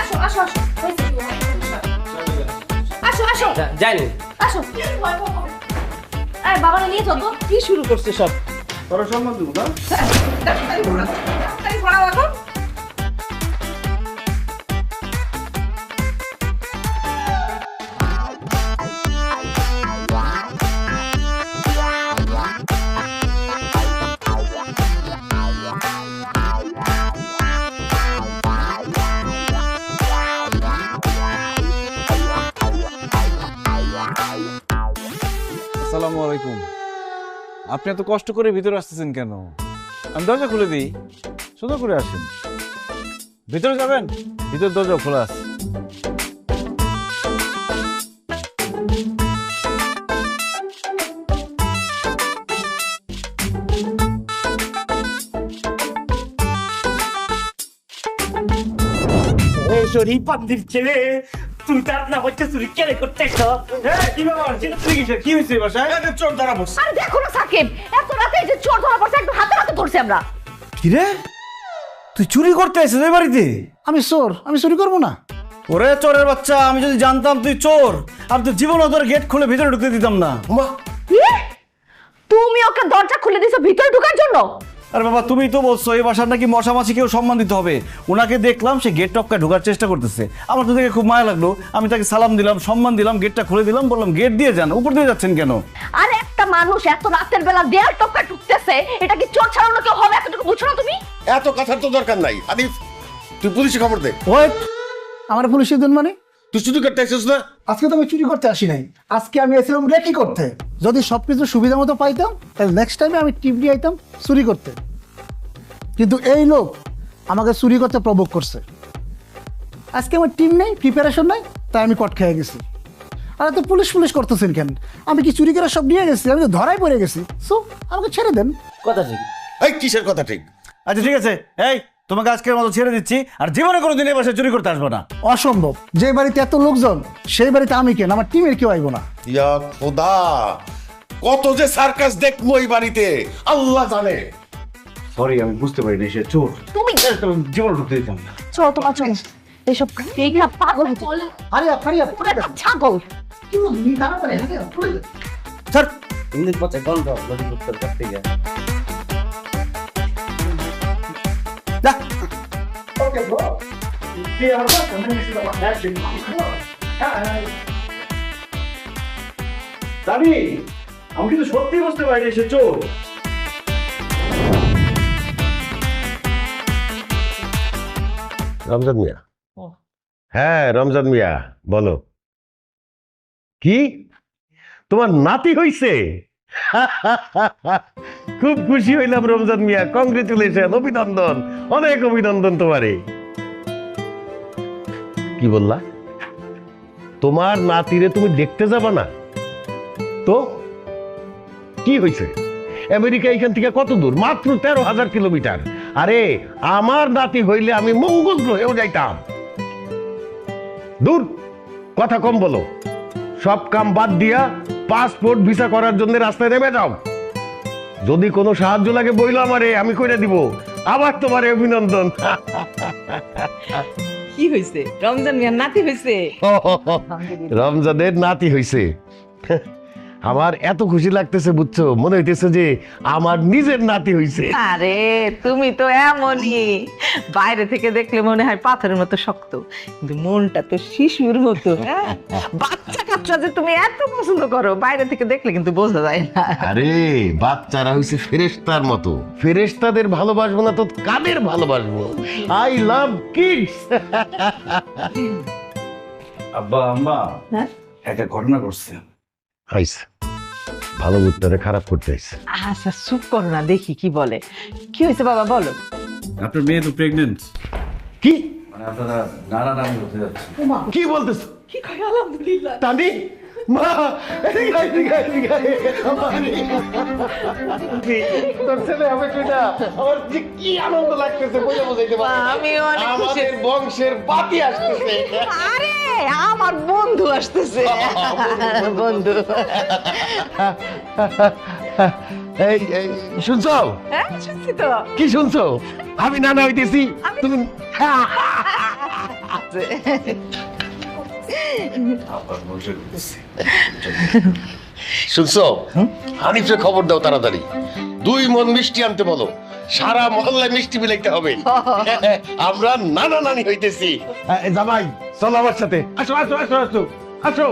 আসো আসো আসো, আসো আসো যাইনি। আসো। আরে বাবারে নিয়ে চল তো। কি শুরু করছে সব? তোরা সম্মান দেবো না? তাই পড়া এখন আসসালামু আলাইকুম। আপনি এত কষ্ট করে ভিতরে আসতেছেন কেন? আমি দরজা খুলে দিই, সুন্দর করে আসেন। ভিতরে যাবেন? ভিতর দরজা খোলা আছে। শরীর পান্দির ছেলে, তুই তার না হচ্ছে চুরি কেন করতেছ? কি ব্যাপার? কি হয়েছে বাসায়? চোর ধরা পড়ছে। আরে দেখো না সাকিব, এত রাতে এই যে চোর ধরা পড়ছে, একদম হাতে হাতে ধরছি আমরা। কিরে, তুই চুরি করতে আসছিস এই বাড়িতে? আমি চোর, আমি চুরি করবো না। ওরে চোরের বাচ্চা, আমি যদি জানতাম তুই চোর, আমি তো জীবন ওদের গেট খুলে ভিতরে ঢুকতে দিতাম না। কি? তুমি ওকে দরজা খুলে দিছো ভিতরে ঢোকার জন্য? আরে বাবা, তুমি তো বলছো এই বাসার নাকি মশা মাছিকেও সম্মান দিতে হবে। ওনাকে দেখলাম সে গেট টপকায় ঢোকার চেষ্টা করতেছে, আমার তো দেখে খুব মায়া লাগলো। আমি তাকে সালাম দিলাম, সম্মান দিলাম, গেটটা খুলে দিলাম, বললাম গেট দিয়ে যান, উপর দিয়ে যাচ্ছেন কেন? আর একটা মানুষ এত রাতের বেলা দেয়াল টপকায় ঢুকতেছে, এটা কি চোর ছাড়ানো কেউ হবে? এতটুকু বুঝছো না তুমি? এত কথার তো দরকার নাই। আদিফ, তুই পুলিশে খবর দে। ওয়েট, আমার পুলিশে দেন মানে? তুই চুরি করতে আসছিস না? আজকে তো আমি চুরি করতে আসি নাই, আজকে আমি এসেছিলাম রেকি করতে। যদি সবকিছু সুবিধা মতো পাইতাম তাহলে নেক্সট টাইমে আমি টিপ দিয়ে আইতাম চুরি করতে, কিন্তু এই লোক আমাকে চুরি করতে প্রভোগ করছে। আজকে আমার টিম নেই, প্রিপারেশন নাই, তাই আমি কট খেয়ে গেছি। আর এত পুলিশ পুলিশ করতেছেন কেন? আমি কি চুরি করে সব নিয়ে গেছি? আমি তো ধরাই পড়ে গেছি। সো আমাকে ছেড়ে দেন। কথা ঠিক। এই কিসের কথা ঠিক? আচ্ছা ঠিক আছে, এই তোমাকে আজকের মতো ছেড়ে দিচ্ছি, আর জীবনে কোনোদিন এই বাসায় চুরি করতে আসবো না। অসম্ভব, যে বাড়িতে এত লোকজন সেই বাড়িতে আমি কেন, আমার টিমের কেউ আইব না। ইয়া খোদা, কত যে সার্কাস দেখবো এই বাড়িতে আল্লাহ জানে। সরি, আমি বুঝতে পারিনি সে চোর। তুমি জীবন ঢুকতে দিতাম না। চলো তোমার চলো, এইসব এইটা পাগল হচ্ছে। আরে আরে পুরো একটা ছাগল। কি বলবি? তাড়াতাড়ি আরে পড়ে যা। স্যার, ইংলিশ পথে গন্ধ নদী উত্তর কাছ থেকে। ওকে ব্রো, তুই আমার বাস আমি মিস করব। দাবি, আমি কিন্তু সত্যি বুঝতে পারিনি সে চোর। রমজান মিয়া? হ্যাঁ রমজান মিয়া, বলো। কি তোমার নাতি হইছে? খুব খুশি হইলাম রমজান মিয়া, কংগ্রেচুলেশন, অভিনন্দন, অনেক অভিনন্দন তোমারে। কি বললা? তোমার নাতিরে তুমি দেখতে যাবা না? তো কি হয়েছে? আমেরিকা এখান থেকে কত দূর? মাত্র 13,000 কিলোমিটার। আরে আমার নাতি হইলে আমি মঙ্গল গ্রহেও যাইতাম। দূর, কথা কম বলো। সব কাম বাদ দিয়া পাসপোর্ট ভিসা করার জন্য রাস্তায় নেমে যাও। যদি কোনো সাহায্য লাগে বইলো আমারে, আমি কইরা দিব। আবার তোমারে অভিনন্দন। কি হয়েছে? রমজান মিয়ার নাতি হয়েছে? রমজানের নাতি হইছে। আমার এত খুশি লাগতেছে বুঝছো, মনে হইতেছে যে আমার নিজের নাতি হইছে। আরে তুমি তো এমনই, বাইরে থেকে দেখলে মনে হয় পাথরের মতো শক্ত, কিন্তু মনটা তো শিশুর মতো। হ্যাঁ, বাচ্চা কাচ্চা যে তুমি এত পছন্দ করো, বাইরে থেকে দেখলে কিন্তু বোঝা যায় না। আরে বাচ্চারা হইছে ফেরেশতার মতো, ফেরেশতাদের ভালোবাসবো না তো কাদের ভালোবাসবো? I love kids. আব্বা আম্মা হ্যাঁ? একটা ঘটনা করছে। আইছে ভালো বুদ্ধরে খারাপ করতে আইছে। আচ্ছা চুপ করো না, দেখি কি বলে। কি হয়েছে বাবা, বলো। আপনার মেয়ে তো প্রেগনেন্ট। কি মানে আপনারা নানা নানি হতে যাচ্ছে। কি বলতেছ? কি কই? আলহামদুলিল্লাহ। তানি মা, এদিকে আয়, এদিকে আয়, এদিকে আয়। তোর ছেলে হবে কিনা? আমার যে কি আনন্দ লাগতেছে বলে বোঝাইতে পারবো না। আমি অনেক খুশি। আমাদের বংশের বাতি আসতেছে। আরে আমার বন্ধু আসতেছে। বন্ধু। এই এই শুনছো? হ্যাঁ শুনছি তো। কি শুনছো? আমি নানা হইতেছি, তুমি শুনছো? হানিফে খবর দাও তাড়াতাড়ি, 2 মণ মিষ্টি আনতে বলো, সারা মহল্লায় মিষ্টি বিলাইতে হবে। আমরা নানা নানি হইতেছি। জামাই চলো আমার সাথে, আসো আসো আসো আসো আসো।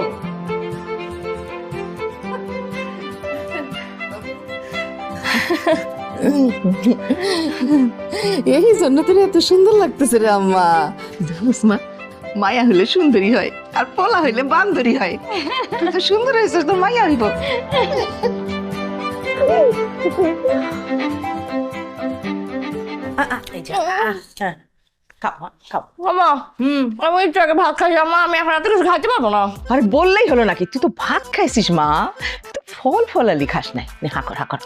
এই জন্য তোর এত সুন্দর লাগতেছে রে আম্মা। মা, মায়া হইলে সুন্দরী হয়, আর পোলা হইলে বান্দরী হয়। তুই তো সুন্দর হয়েছিস, তোর মায়া হইব। মামা আমি একটু আগে ভাত খাই, মা আমি এখন এত কিছু খাইতে পারবো না। আরে বললেই হলো নাকি, তুই তো ভাত খাইছিস মা, তুই তো ফল ফলালি খাস নাই। হাকর হাকর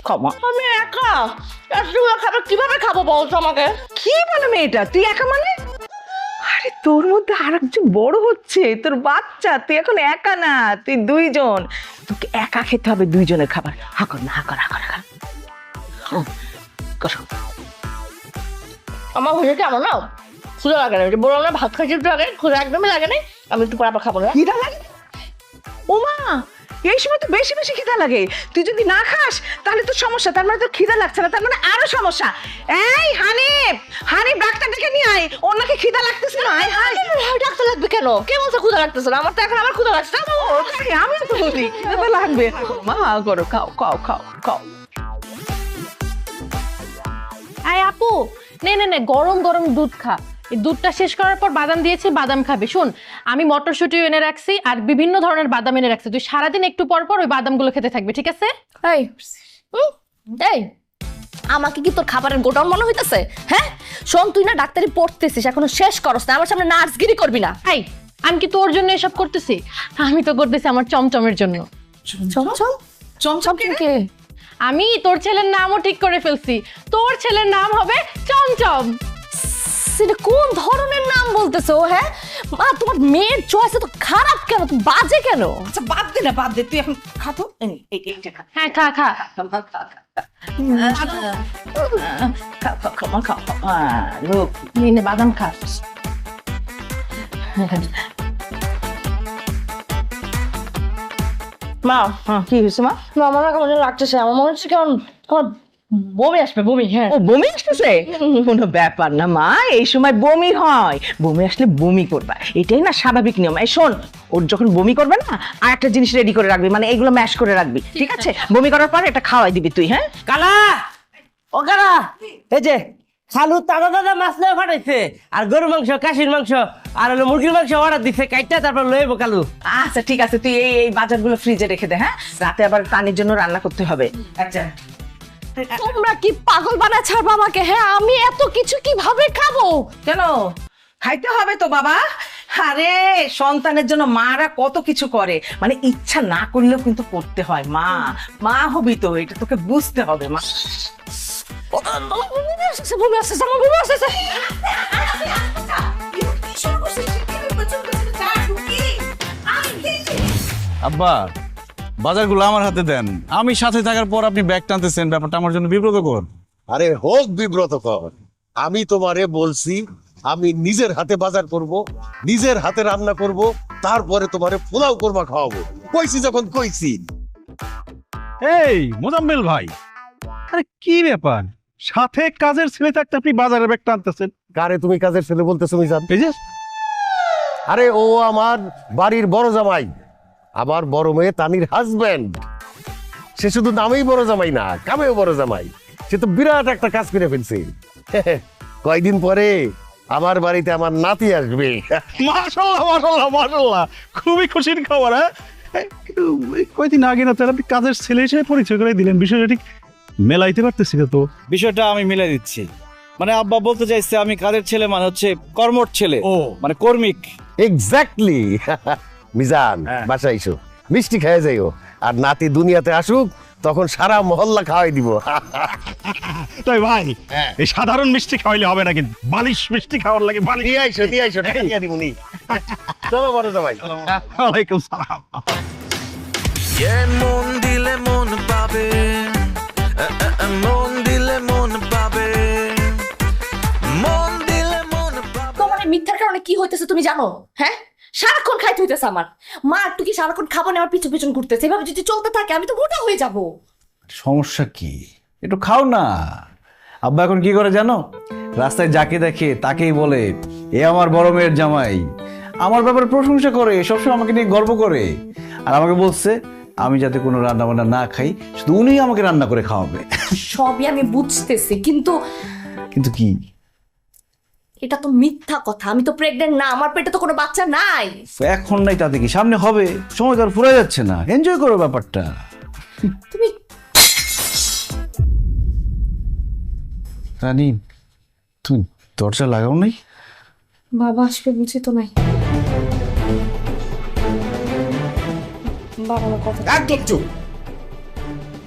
কর, মা। আমি একা এতগুলো খাবার কিভাবে খাবো বলছো আমাকে? কি বলে মেয়েটা, তুই একা মানে? আরে তোর মধ্যে আরেকজন বড় হচ্ছে, তোর বাচ্চা। তুই এখন একা না, তুই 2 জন। তোকে একা খেতে হবে 2 জনের খাবার। হাকর না, হাকর হাকর হাকর। আমার হয়ে কেমন না ক্ষুদা লাগে না, বললাম না ভাত খাইতে একটু আগে, ক্ষুদা একদমই লাগে না। আমি একটু পর আবার খাবো না। খিদা লাগে? ও মা, এই সময় তো বেশি বেশি খিদা লাগে। তুই যদি না খাস তাহলে তোর সমস্যা। তার মানে তোর খিদা লাগছে না, তার মানে আরো সমস্যা। এই হানিফ, হানিফ ডাক্তার ডেকে নিয়ে আয়, ওর নাকি খিদা লাগতেছে না। আয় হায়। ডাক্তার লাগবে কেন? কে বলছে ক্ষুদা লাগতেছে না? আমার তো এখন আমার ক্ষুদা লাগছে। আমি তো বলি খিদা লাগবে। মা করো, খাও খাও খাও খাও। আয় আপু, নে নে নে, গরম গরম দুধ খা। এই দুধটা শেষ করার পর বাদাম দিয়েছি, বাদাম খাবে। শোন, আমি মটরশুঁটিও এনে রাখছি আর বিভিন্ন ধরনের বাদাম এনে রাখছি। তুই সারাদিন একটু পর পর ওই বাদামগুলো খেতে থাকবি, ঠিক আছে? এই এই আমাকে কি তোর খাবারের গোডাউন মনে হইতেছে? হ্যাঁ শোন, তুই না ডাক্তারি পড়তেছিস, এখনো শেষ করস না, আমার সামনে নার্সগিরি করবি না। এই আমি কি তোর জন্য এসব করতেছি? আমি তো করতেছি আমার চমচমের জন্য। চমচম? চমচম কে? আমি তোর ছেলের নামও ঠিক করে ফেলছি, তোর ছেলের নাম হবে চমচম। সেটা কোন ধরনের নাম বলতেছো? হ্যাঁ মা, তোমার মেয়ের চয়েস তো খারাপ কেন, তুমি বাজে কেন? আচ্ছা বাদ দে না, বাদ দে। তুই এখন খা তো। হ্যাঁ খা খা। বাদাম খা। মা কি হয়েছে মা? আমার না কেমন লাগতেছে, আমার মনে হচ্ছে কেমন তোমার বমি আসবে। বমি? হ্যাঁ। ও বমি আসতেছে? কোনো ব্যাপার না মা, এই সময় বমি হয়। বমি আসলে বমি করবা, এটাই না স্বাভাবিক নিয়ম। এই শোন, ওর যখন বমি করবে না, আর একটা জিনিস রেডি করে রাখবি, মানে এগুলো ম্যাশ করে রাখবি, ঠিক আছে? বমি করার পর এটা খাওয়াই দিবি তুই। হ্যাঁ কালা, ও কালা, এই যে খালু তাজা তাজা মাছ নিয়ে পাঠাইছে, আর গরুর মাংস, খাসির মাংস আর হলো মুরগির মাংস অর্ডার দিচ্ছে, কাইটা তারপর লইব কালু। আচ্ছা ঠিক আছে, তুই এই বাজারগুলো ফ্রিজে রেখে দে। হ্যাঁ, রাতে আবার পানির জন্য রান্না করতে হবে। আচ্ছা তোমরা কি পাগল বানা ছাড়বা আমাকে? হ্যাঁ আমি এত কিছু কিভাবে খাবো? কেন খাইতে হবে তো বাবা। আরে সন্তানের জন্য মারা কত কিছু করে, মানে ইচ্ছা না করলেও কিন্তু করতে হয়। মা মা হবি তো, এটা তোকে বুঝতে হবে। মা আব্বা বাজারগুলো আমার হাতে দেন। আমি সাথে থাকার পর আপনি ব্যাগ টানতেছেন, ব্যাপারটা আমার জন্য বিব্রতকর। আরে হোক বিব্রতকর, আমি তোমারে বলছি আমি নিজের হাতে বাজার করব, নিজের হাতে রান্না করব, তারপরে তোমারে পোলাও কোরমা খাওয়াবো। কইছি যখন কইছি। এই মোজাম্মেল ভাই, আরে কি ব্যাপার, সাথে কাজের ছেলে থাকতে আপনি বাজারে ব্যাগ টানতেছেন? কারে তুমি কাজের ছেলে বলতেছো মিজান? এই যে আরে ও আমার বাড়ির বড় জামাই, আমার বড় মেয়ে তানির হাজবেন্ড। সে শুধু নামেই বড় জামাই না, কামেও বড় জামাই। সে তো বিরাট একটা কাজ করে ফেলছে। কয়দিন পরে আমার বাড়িতে আমার নাতি আসবে। মাশাআল্লাহ মাশাআল্লাহ মাশাআল্লাহ, খুবই খুশির খবর। হ্যাঁ, কিন্তু কয়দিন আগে না তার আপনি কাজের ছেলে হিসেবে পরিচয় করে দিলেন, বিষয়টা ঠিক মেলাইতে পারতেছি না তো। বিষয়টা আমি মিলাই দিচ্ছি। মানে আব্বা বলতে চাইছে আমি কাজের ছেলে মানে হচ্ছে কর্মঠ ছেলে, ও মানে কর্মিক। এক্স্যাক্টলি। মিজান, বাসায় এসো, মিষ্টি খেয়ে যাইও। আর নাতি দুনিয়াতে আসুক, তখন সারা মহল্লা খাওয়াই দিব। তাই ভাই, এই সাধারণ মিষ্টি খাওয়াইলে হবে না, কিন্তু বালিশ মিষ্টি খাওয়ার লাগে। বালিশ দিয়ে আইসো, দিয়ে আইসো, ঠেকিয়ে দিবনি। চলো বড় জামাই। ওয়ালাইকুম সালাম। মন দিলে মন পাবে, মন দিলে মন পাবে, মন দিলে মন পাবে। তোমার এই মিথ্যার কারণে কি হইতেছে তুমি জানো? হ্যাঁ, সারাক্ষণ খাইতে হইতেছে আমার। মা একটু কি সারাক্ষণ খাবো না, আমার পিছু পিছন ঘুরতেছে। এভাবে যদি চলতে থাকে আমি তো মোটা হয়ে যাব। সমস্যা কি? একটু খাও না। আব্বা এখন কি করে জানো? রাস্তায় যাকে দেখে তাকেই বলে এ আমার বড় মেয়ের জামাই। আমার ব্যাপারে প্রশংসা করে, সবসময় আমাকে নিয়ে গর্ব করে। আর আমাকে বলছে আমি যাতে কোনো রান্না বান্না না খাই, শুধু উনিই আমাকে রান্না করে খাওয়াবে। সবই আমি বুঝতেছি, কিন্তু কিন্তু কি? এটা তো মিথ্যা কথা। আমি তো প্রেগন্যান্ট না, আমার পেটে তো কোনো বাচ্চা নাই। এখন নাই তাতে কি, সামনে হবে। সময় তো আর ফুরাই যাচ্ছে না, এনজয় করো ব্যাপারটা। তুমি রানী, তুমি দরজা লাগাও নাই? বাবা আসবে বুঝি তো নাই। বাবা কথা একদম চুপ,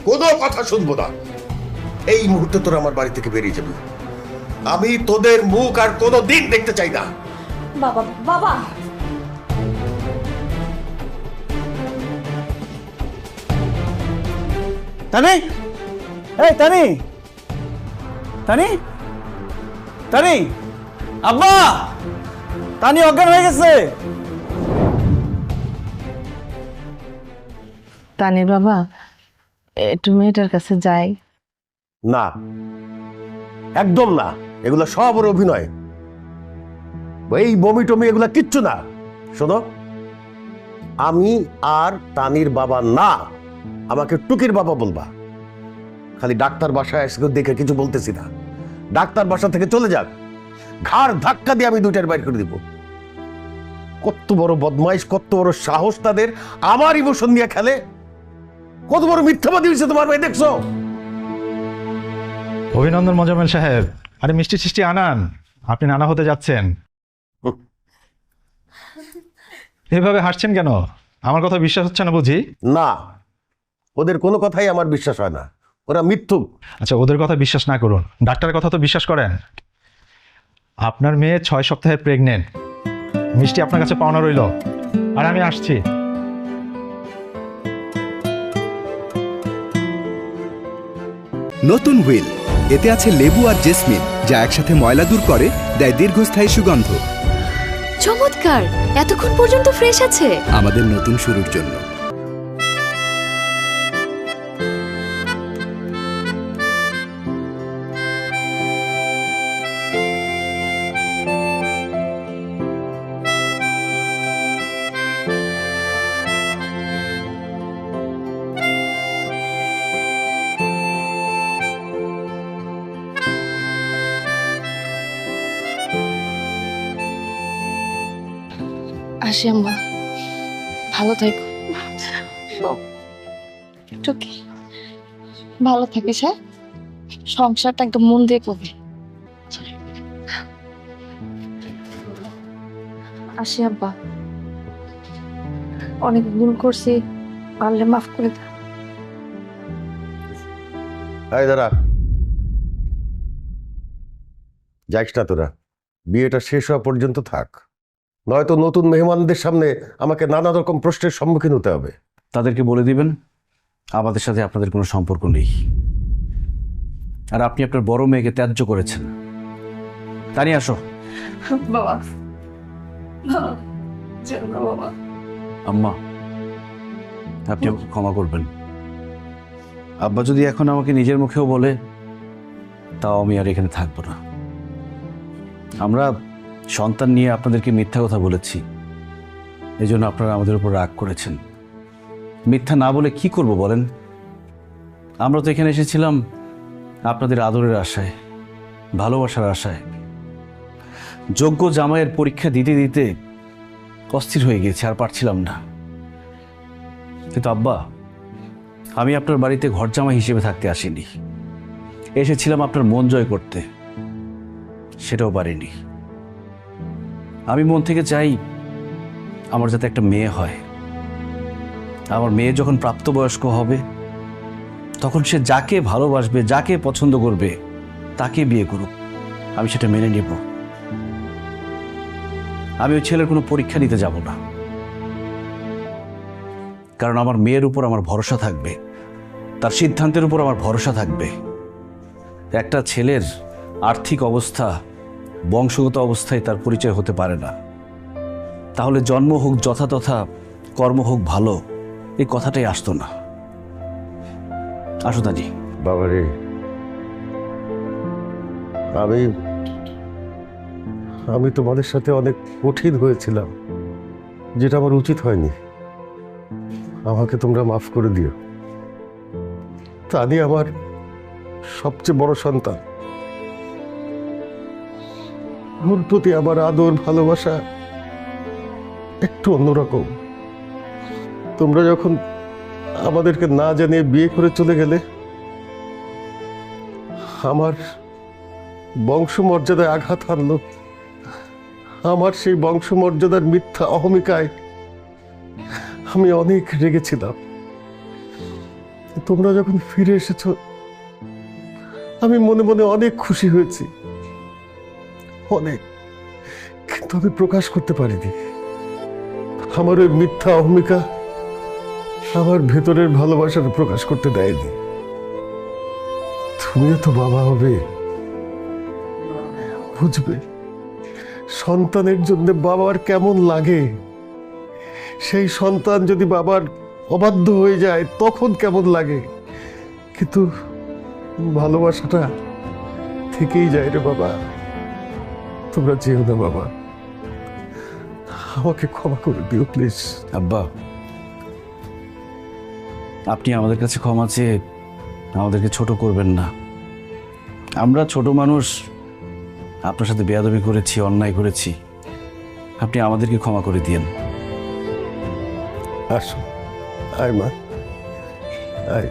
কোনো কথা শুনবো না। এই মুহূর্তে তোরা আমার বাড়ি থেকে বেরিয়ে যাবি। আমি তোদের মুখ আর কোনো দিন দেখতে চাই না। বাবা বাবা তানি, এই তানি, তানি, তানি, আব্বা, তানি অজ্ঞান হয়ে গেছে। তানির বাবা, একটু মেয়েটার কাছে যাই। না, একদম না। এগুলা সব ওর অভিনয়। এই বমি টমি এগুলা কিচ্ছু না। শোনো, আমি আর তানির বাবা না, আমাকে টুকির বাবা বলবা। খালি ডাক্তার বাসায় এসে দেখে কিছু বলতেছি না। ডাক্তার বাসা থেকে চলে যাক, ঘাড় ধাক্কা দিয়ে আমি দুইটার বাইর করে দিব। কত বড় বদমাইশ, কত বড় সাহস তাদের, আমার ইমোশন নিয়ে খেলে। কত বড় মিথ্যাবাদী হয়েছে তোমার ভাই, দেখছো? অভিনন্দন মোজাম্মেল সাহেব। আরে মিষ্টি টিষ্টি আনান, আপনি নানা হতে যাচ্ছেন। এভাবে হাসছেন কেন? আমার কথা বিশ্বাস হচ্ছে না বুঝি? না, ওদের কোনো কথাই আমার বিশ্বাস হয় না, ওরা মিথ্যুক। আচ্ছা, ওদের কথা বিশ্বাস না করুন, ডাক্তারের কথা তো বিশ্বাস করেন। আপনার মেয়ে 6 সপ্তাহের প্রেগনেন্ট। মিষ্টি আপনার কাছে পাওনা রইল, আর আমি আসছি। নতুন হুইল, এতে আছে লেবু আর জেসমিন, যা একসাথে ময়লা দূর করে, দেয় দীর্ঘস্থায়ী সুগন্ধ। চমৎকার, এতক্ষণ পর্যন্ত ফ্রেশ আছে। আমাদের নতুন শুরুর জন্য। আসি আম্মা, ভালো থেকো। একটু কি ভালো থাকিস, হ্যাঁ? সংসারটা একদম মন দিয়ে করবি। আসি আব্বা, অনেক ভুল করছি, পারলে মাফ করে দাও। এই দাঁড়া, যাইস না তোরা, বিয়েটা শেষ হওয়া পর্যন্ত থাক, নয়তো নতুন মেহমানদের সামনে আমাকে নানা রকম প্রশ্নের সম্মুখীন হতে হবে। তাদেরকে বলে দিবেন আমাদের সাথে আপনাদের কোনো সম্পর্ক নেই। আর আপনি আপনার বড় মেয়েকে ত্যায্য করেছেন। তানি আসো। বাবা বাবা আম্মা, আপনি আমাকে ক্ষমা করবেন। আব্বা যদি এখন আমাকে নিজের মুখেও বলে, তাও আমি আর এখানে থাকবো না। আমরা সন্তান নিয়ে আপনাদেরকে মিথ্যা কথা বলেছি, এই জন্য আপনারা আমাদের উপর রাগ করেছেন। মিথ্যা না বলে কি করব বলেন? আমরা তো এখানে এসেছিলাম আপনাদের আদরের আশায়, ভালোবাসার আশায়। যোগ্য জামাইয়ের পরীক্ষা দিতে দিতে অস্থির হয়ে গেছে, আর পারছিলাম না। কিন্তু আব্বা, আমি আপনার বাড়িতে ঘর জামাই হিসেবে থাকতে আসিনি, এসেছিলাম আপনার মন জয় করতে, সেটাও পারিনি। আমি মন থেকে চাই আমার যাতে একটা মেয়ে হয়। আমার মেয়ে যখন প্রাপ্তবয়স্ক হবে, তখন সে যাকে ভালোবাসবে, যাকে পছন্দ করবে, তাকে বিয়ে করুক, আমি সেটা মেনে নেব। আমি ওই ছেলের কোনো পরীক্ষা দিতে যাব না, কারণ আমার মেয়ের উপর আমার ভরসা থাকবে, তার সিদ্ধান্তের উপর আমার ভরসা থাকবে। একটা ছেলের আর্থিক অবস্থা, বংশগত অবস্থায় তার পরিচয় হতে পারে না। তাহলে জন্ম হোক যথাতথা, কর্ম হোক ভালো, এই কথাটাই আসতো না। আসো দাদি। বাবারে, আমি তোমাদের সাথে অনেক কঠিন হয়েছিলাম, যেটা আমার উচিত হয়নি। আমাকে তোমরা মাফ করে দিও। তানি আমার সবচেয়ে বড় সন্তান, ওর প্রতি আমার আদর ভালোবাসা একটু অন্যরকম। তোমরা যখন আমাদেরকে না জানিয়ে বিয়ে করে চলে গেলে, আমার বংশমর্যাদায় আঘাত হানলো। আমার সেই বংশমর্যাদার মিথ্যা অহমিকায় আমি অনেক রেগেছিলাম। তোমরা যখন ফিরে এসেছো, আমি মনে মনে অনেক খুশি হয়েছি, অনেক। কিন্তু আমি প্রকাশ করতে পারিনি। আমার ওই মিথ্যা অহমিকা আমার ভেতরের ভালোবাসার প্রকাশ করতে দেয়নি। তুমিও তো বাবা হবে, বুঝবে সন্তানের জন্য বাবার কেমন লাগে। সেই সন্তান যদি বাবার অবাধ্য হয়ে যায়, তখন কেমন লাগে। কিন্তু ভালোবাসাটা থেকেই যায় রে বাবা। তোমরা যেও না বাবা, আমাকে ক্ষমা করে দিও প্লিজ। আব্বা, আপনি আমাদের কাছে ক্ষমা চেয়ে আমাদেরকে ছোট করবেন না। আমরা ছোট মানুষ, আপনার সাথে বেয়াদবি করেছি, অন্যায় করেছি, আপনি আমাদেরকে ক্ষমা করে দিয়েন। আসো, আয় মা, আয়।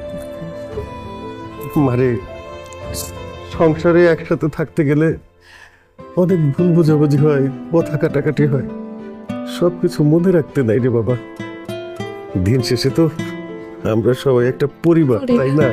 মারে, সংসারে একসাথে থাকতে গেলে অনেক ভুল বোঝাবুঝি হয়, কথা কাটাকাটি হয়, সবকিছু মনে রাখতে নাই রে বাবা। দিন শেষে তো আমরা সবাই একটা পরিবার, তাই না?